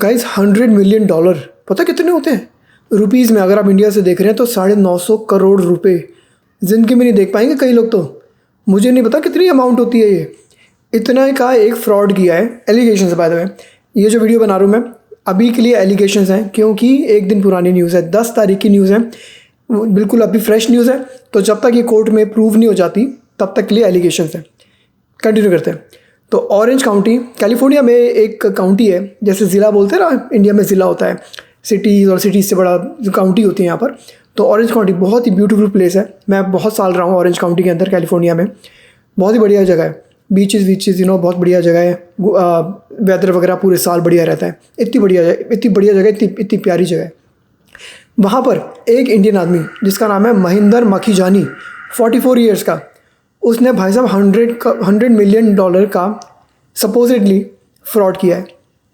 Guys $100 million पता कितने होते हैं रुपीज़ में? अगर आप इंडिया से देख रहे हैं तो 950 करोड़ रुपए ज़िंदगी में नहीं देख पाएंगे कई लोग। तो मुझे नहीं पता कितनी अमाउंट होती है ये। इतना का एक फ्रॉड किया है, एलिगेशन से। बाय द वे ये जो वीडियो बना रहा हूँ मैं अभी के लिए एलिगेशंस हैं, क्योंकि एक दिन पुरानी न्यूज़ है, 10 तारीख की न्यूज़ है, बिल्कुल अभी फ्रेश न्यूज़ है। तो जब तक ये कोर्ट में प्रूव नहीं हो जाती तब तक के लिए एलिगेशंस हैं। कंटिन्यू करते हैं। तो ऑरेंज काउंटी कैलिफोर्निया में एक काउंटी है, जैसे ज़िला बोलते हैं ना, इंडिया में ज़िला होता है, सिटीज़ और सिटीज़ से बड़ा काउंटी होती है यहाँ पर। तो ऑरेंज काउंटी बहुत ही ब्यूटीफुल प्लेस है। मैं बहुत साल रहा हूँ ऑरेंज काउंटी के अंदर, कैलिफोर्निया में। बहुत ही बढ़िया जगह है, बीचेस वीचेस बहुत बढ़िया जगह है। वेदर वगैरह पूरे साल बढ़िया रहता है। इतनी बढ़िया जगह, इतनी प्यारी जगह है। वहाँ पर एक इंडियन आदमी जिसका नाम है महिंदर मखीजानी, 44 ईयर्स का, उसने भाई साहब $100 मिलियन का सपोजिटली फ्रॉड किया है।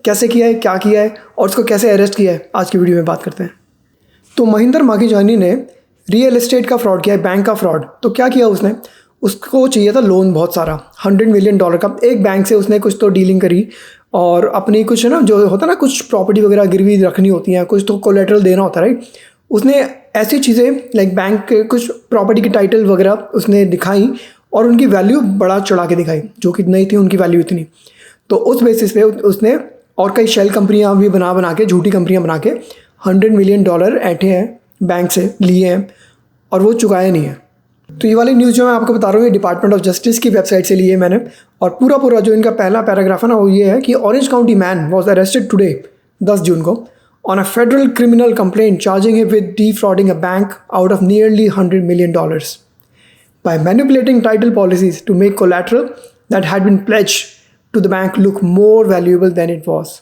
कैसे किया है, क्या किया है और उसको कैसे अरेस्ट किया है, आज की वीडियो में बात करते हैं। तो महिंदर मखीजानी ने रियल एस्टेट का फ्रॉड किया है, बैंक का फ्रॉड। तो क्या किया उसने, उसको चाहिए था लोन बहुत सारा, $100 मिलियन का। एक बैंक से उसने कुछ तो डीलिंग करी और अपनी कुछ है ना, जो होता है ना, कुछ प्रॉपर्टी वगैरह गिरवी रखनी होती हैं, कुछ तो कोलेटरल देना होता है, राइट। उसने ऐसी चीज़ें लाइक बैंक के कुछ प्रॉपर्टी की टाइटल वगैरह उसने दिखाई और उनकी वैल्यू बड़ा चढ़ा के दिखाई, जो कि नहीं थी उनकी वैल्यू इतनी। तो उस बेसिस पे उसने और कई शेल कंपनियां भी बना के, झूठी कंपनियां बना के $100 मिलियन ऐंठे हैं, बैंक से लिए हैं और वो चुकाया नहीं है। तो ये वाली न्यूज़ जो मैं आपको बता रहा हूँ ये डिपार्टमेंट ऑफ जस्टिस की वेबसाइट से लिए मैंने। और पूरा जो इनका पहला पैराग्राफ है ना, वो ये है कि Orange County man was arrested today 10 June को on a federal criminal complaint charging him with defrauding a bank out of nearly $100 million by manipulating title policies to make collateral that had been pledged to the bank look more valuable than it was।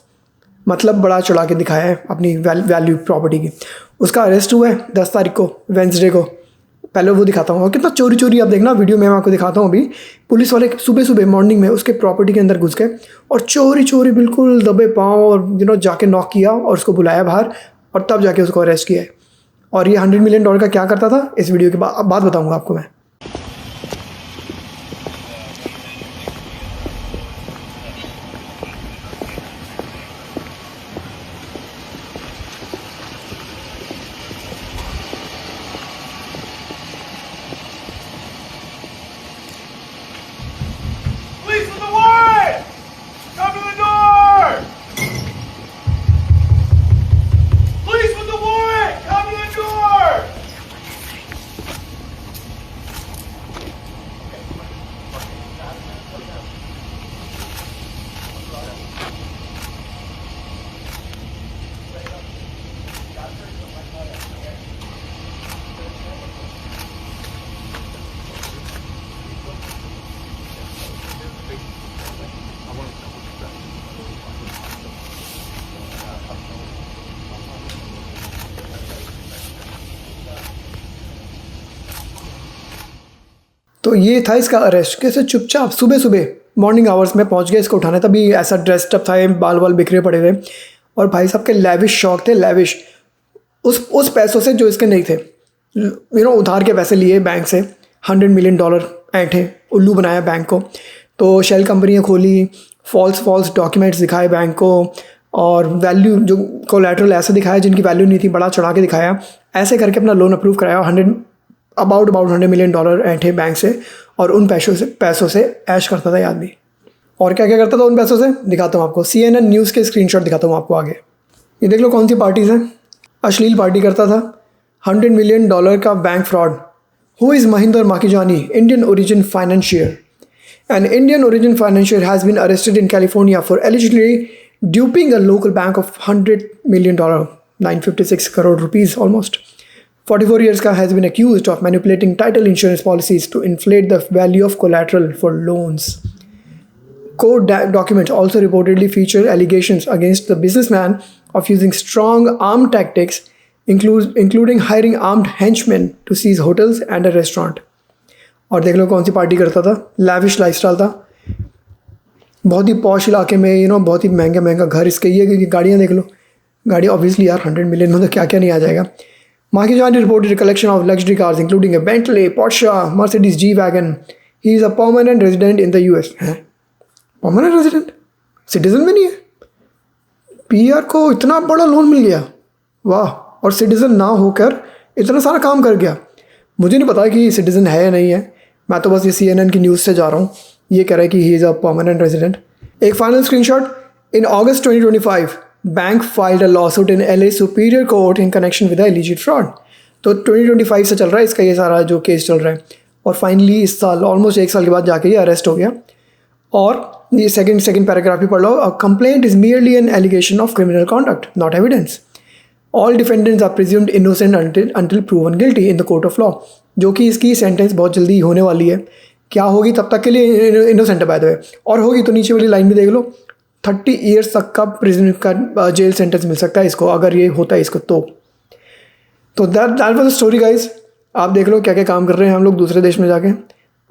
मतलब बड़ा चढ़ा के दिखाया है अपनी value property की। उसका arrest हुआ है 10 तारीख को, वेंसडे को। पहले वो दिखाता हूँ और कितना चोरी आप देखना वीडियो में, मैं आपको दिखाता हूँ। अभी पुलिस वाले सुबह मॉर्निंग में उसके प्रॉपर्टी के अंदर घुस गए और चोरी बिल्कुल दबे पाँव और जाके नॉक किया और उसको बुलाया बाहर और तब जाके उसको अरेस्ट किया है। और ये $100 मिलियन का क्या करता था इस वीडियो के बाद बताऊँगा आपको मैं। Police with the warrant! Come to the door! Police with the warrant! Come to the door! तो ये था इसका अरेस्ट। कैसे चुपचाप सुबह मॉर्निंग आवर्स में पहुंच गए इसको उठाने। तभी ऐसा ड्रेस्ड अप था, बाल बिखरे पड़े हुए और भाई साहब के लैविश शौक थे, लैविश। उस पैसों से जो इसके नहीं थे, उधार के पैसे लिए बैंक से, $100 मिलियन ऐंठे, उल्लू बनाया बैंक को। तो शेल कंपनियाँ खोली, फॉल्स डॉक्यूमेंट्स दिखाए बैंक को और वैल्यू जो कोलैटरल ऐसे दिखाया जिनकी वैल्यू नहीं थी, बड़ा चढ़ा के दिखाया। ऐसे करके अपना लोन अप्रूव कराया। अबाउट $100 मिलियन ऐंठे बैंक से और उन पैसों से ऐश करता था ये आदमी। और क्या करता था उन पैसों से, दिखाता हूँ आपको। CNN न्यूज़ के स्क्रीनशॉट दिखाता हूँ आपको आगे। ये देख लो कौन सी पार्टीज़ हैं। अश्लील पार्टी करता था, $100 मिलियन का bank fraud. Who is Mahinder Makhijani, Indian origin financier. An Indian origin financier has been arrested in California for allegedly duping a local bank of $100 million, 956 crore rupees almost. 44 years ka has been accused of manipulating title insurance policies to inflate the value of collateral for loans. Court documents also reportedly feature allegations against the businessman of using strong armed tactics, including hiring armed henchmen to seize hotels and a restaurant. और देख लो कौन सी party करता था, lavish lifestyle था, बहुत ही posh इलाके में, बहुत ही महंगा घर इसके। ये गाड़ियाँ देख लो, गाड़ी ऑब्वियसली यार 100 मिलियन में तो क्या क्या नहीं आ जाएगा। Mkhijani reported a collection of luxury cars including a Bentley, Porsche, Mercedes G-Wagon. He is a permanent resident in the US. है? Permanent resident? Citizen भी नहीं है? पीआर को इतना बड़ा लोन मिल गया, वाह। और सिटीज़न ना होकर इतना सारा काम कर गया। मुझे नहीं पता कि सिटीज़न है या नहीं है, मैं तो बस ये CNN की न्यूज़ से जा रहा हूँ। ये कह रहा है कि he is a permanent resident. एक final screenshot. In August 2025 bank filed a lawsuit in LA superior court in connection with illicit fraud. तो 2025 से चल रहा है इसका ये सारा जो केस चल रहा है, और फाइनली इस साल ऑलमोस्ट 1 साल के बाद जाके ये अरेस्ट हो गया। और ये सेकंड पैराग्राफ भी पढ़ लो। A complaint is merely an allegation of criminal conduct, not evidence. All defendants are presumed innocent until proven guilty in the court of law. जो कि इसकी सेंटेंस बहुत जल्दी होने वाली है। क्या होगी तब तक के लिए इनोसेंट है बाय द वे, और होगी तो नीचे वाली लाइन भी देख लो, 30 ईयर्स तक का प्रिजन का जेल सेंटेंस मिल सकता है इसको, अगर ये होता है इसको तो that was the story guys. आप देख लो क्या क्या काम कर रहे हैं हम लोग दूसरे देश में जाके।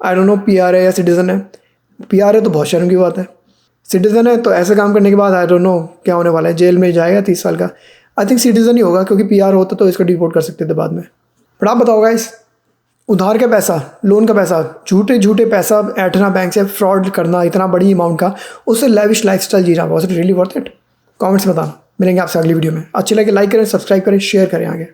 आई डोंट नो PR है या सिटीज़न है। PR है तो बहुत शर्म की बात है, सिटीज़न है तो ऐसे काम करने के बाद आई डोंट नो क्या होने वाला है, जेल में जाएगा 30 साल का। आई थिंक सिटीज़न ही होगा, क्योंकि PR होता तो इसको डिपोर्ट कर सकते थे बाद में। बट आप बताओ गाइस, उधार का पैसा, लोन का पैसा, झूठे पैसा ऐंठना बैंक से, फ्रॉड करना इतना बड़ी अमाउंट का, उससे लैविश लाइफस्टाइल जीना, was it really worth it? Comments में बताना। मिलेंगे आपसे अगली वीडियो में। अच्छी लगे लाइक करें, सब्सक्राइब करें, शेयर करें आगे।